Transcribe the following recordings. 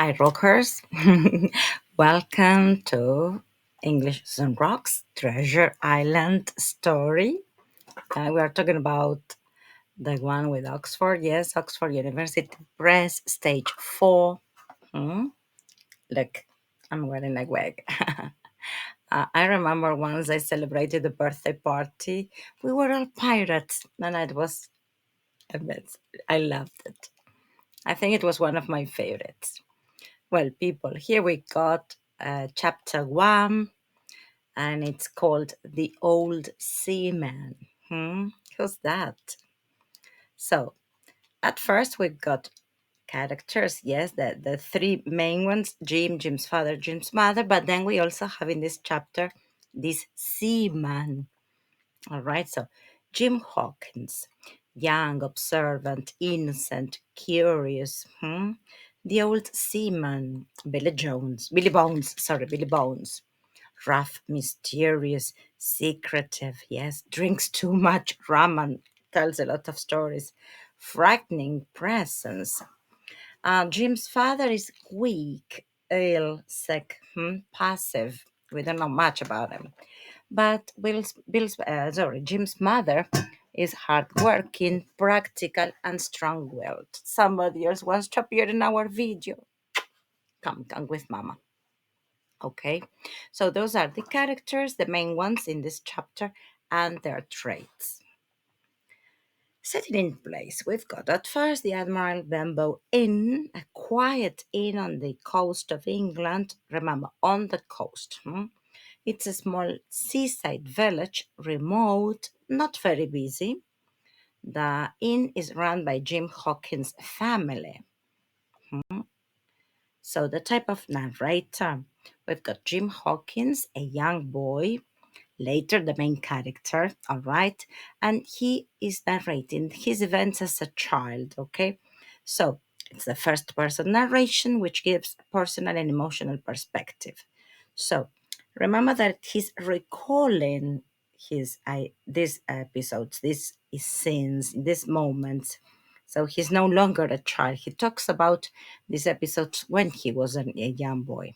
Hi, rockers. Welcome to English on Rocks Treasure Island story. We are talking about the one with Oxford. Yes, Oxford University Press, stage 4. Hmm? Look, I'm wearing a wig. I remember once I celebrated a birthday party. We were all pirates, and it was immense. I loved it. I think it was one of my favorites. Well, people, here we got chapter 1, and it's called The Old Seaman. Who's that? So, at first, we got characters, yes, the three main ones Jim's father, Jim's mother, but then we also have in this chapter this seaman. All right, so Jim Hawkins, young, observant, innocent, curious. The old seaman, Billy Bones, rough, mysterious, secretive, yes, drinks too much rum and tells a lot of stories, frightening presence. Jim's father is weak, ill, sick, passive. We don't know much about him. But Jim's mother is hardworking, practical, and strong-willed. Somebody else wants to appear in our video. Come with mama. Okay, so those are the characters, the main ones in this chapter, and their traits. Setting in place, we've got at first the Admiral Benbow Inn, a quiet inn on the coast of England. Remember, on the coast. It's a small seaside village, remote, not very busy. The inn is run by Jim Hawkins' family. So, the type of narrator, we've got Jim Hawkins, a young boy, later the main character, all right? And he is narrating his events as a child, okay? So, it's the first person narration, which gives personal and emotional perspective. So, remember that he's recalling these episodes, these scenes, these moments. So he's no longer a child. He talks about these episodes when he was a young boy.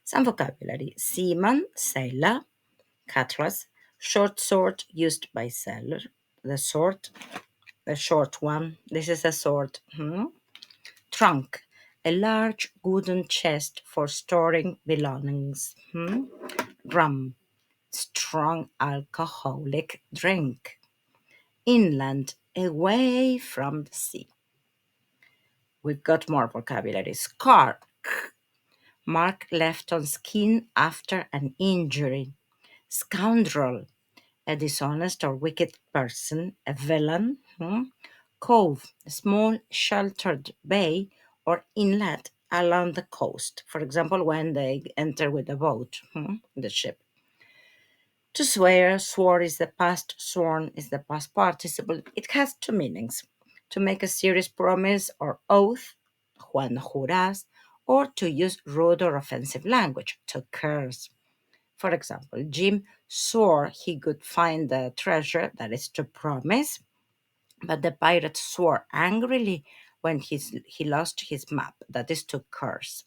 Some vocabulary: seaman, sailor; cutlass, short sword used by sailor. The sword, the short one. This is a sword. Trunk, a large wooden chest for storing belongings. Rum, strong alcoholic drink. Inland, away from the sea. We've got more vocabulary. Scar, mark left on skin after an injury. Scoundrel, a dishonest or wicked person, a villain. Cove, a small sheltered bay or inlet along the coast. For example, when they enter with a boat, the ship. To swear, swore is the past, sworn is the past participle. It has two meanings: to make a serious promise or oath, Juan juras, or to use rude or offensive language, to curse. For example, Jim swore he could find the treasure, that is to promise, but the pirate swore angrily when he lost his map, that is to curse.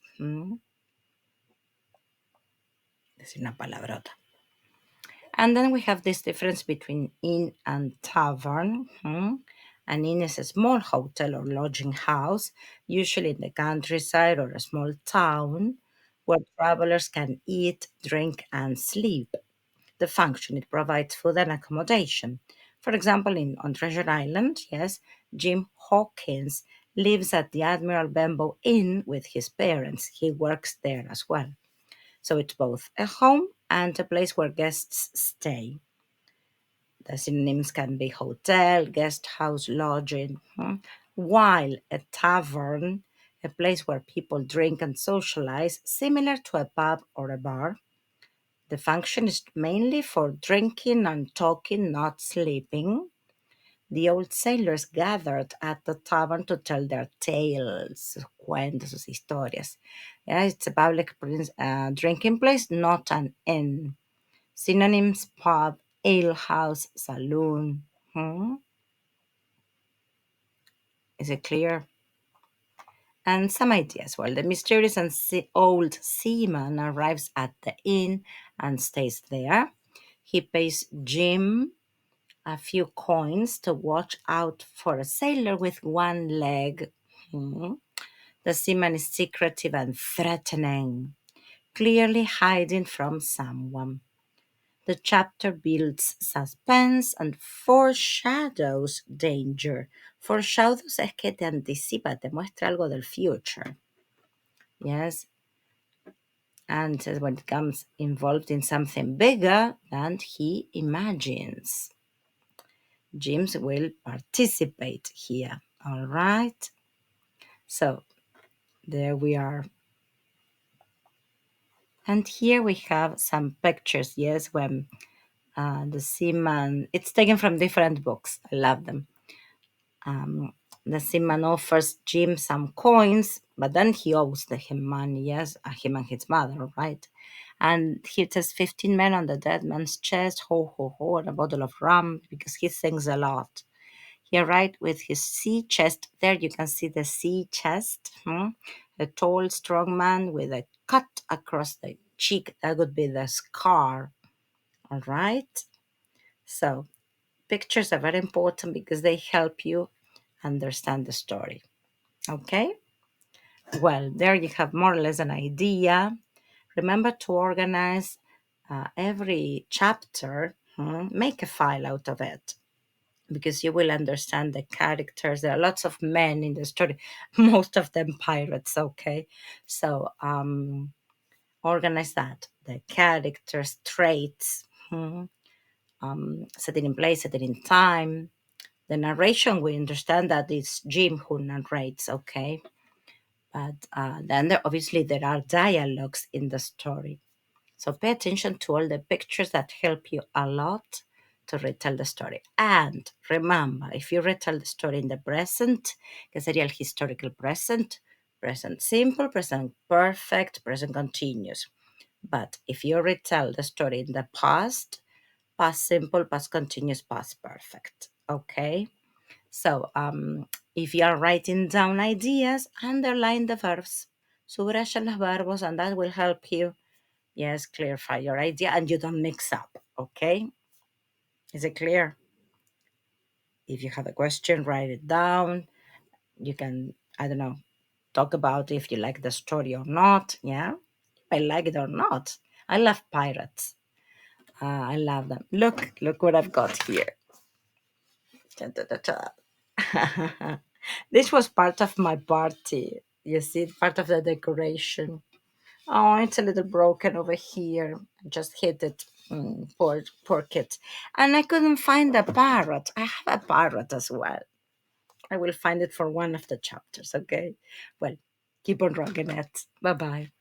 Es una palabrota. And then we have this difference between inn and tavern. An inn is a small hotel or lodging house, usually in the countryside or a small town, where travelers can eat, drink, and sleep. The function, it provides food and accommodation. For example, on Treasure Island, yes, Jim Hawkins lives at the Admiral Benbow Inn with his parents. He works there as well. So it's both a home and a place where guests stay. The synonyms can be hotel, guest house, lodging, while a tavern, a place where people drink and socialize, similar to a pub or a bar. The function is mainly for drinking and talking, not sleeping. The old sailors gathered at the tavern to tell their tales, sus cuentos, sus historias. Yeah, it's a public drinking place, not an inn. Synonyms: pub, alehouse, saloon. Is it clear? And some ideas. Well, the mysterious and old seaman arrives at the inn and stays there. He pays Jim a few coins to watch out for a sailor with one leg. Hmm. The seaman is secretive and threatening, clearly hiding from someone. The chapter builds suspense and foreshadows danger. Foreshadows es que te anticipa, te muestra algo del future. Yes. And when it comes involved in something bigger than he imagines. James will participate here. All right. So there we are. And here we have some pictures. Yes, when the seaman, it's taken from different books. I love them. Um, the seaman offers Jim some coins, but then he owes him money. Yes, him and his mother, right? And he says 15 men on the dead man's chest, ho, ho, ho, and a bottle of rum because he sings a lot. He arrived with his sea chest. There you can see the sea chest. A tall, strong man with a cut across the cheek. That would be the scar. All right. So pictures are very important because they help you understand the story. Okay. Well, there you have more or less an idea. Remember to organize every chapter. Make a file out of it because you will understand the characters. There are lots of men in the story, most of them pirates, okay? So organize that. The characters, traits, set it in place, set it in time. The narration, we understand that it's Jim who narrates, okay? But then obviously there are dialogues in the story. So pay attention to all the pictures that help you a lot to retell the story. And remember, if you retell the story in the present, que sería el historical present, present simple, present perfect, present continuous. But if you retell the story in the past, past simple, past continuous, past perfect. Okay? So if you are writing down ideas, underline the verbs. Subraya los verbos, and that will help you, yes, clarify your idea and you don't mix up. Okay? Is it clear? If you have a question, write it down. You can, I don't know, talk about if you like the story or not. Yeah? If I like it or not. I love pirates. I love them. Look what I've got here. Da, da, da, da. This was part of my party. You see, part of the decoration. Oh, it's a little broken over here. I just hit it. Poor kid. And I couldn't find the parrot. I have a parrot as well. I will find it for one of the chapters, okay? Well, keep on rocking it. Bye bye.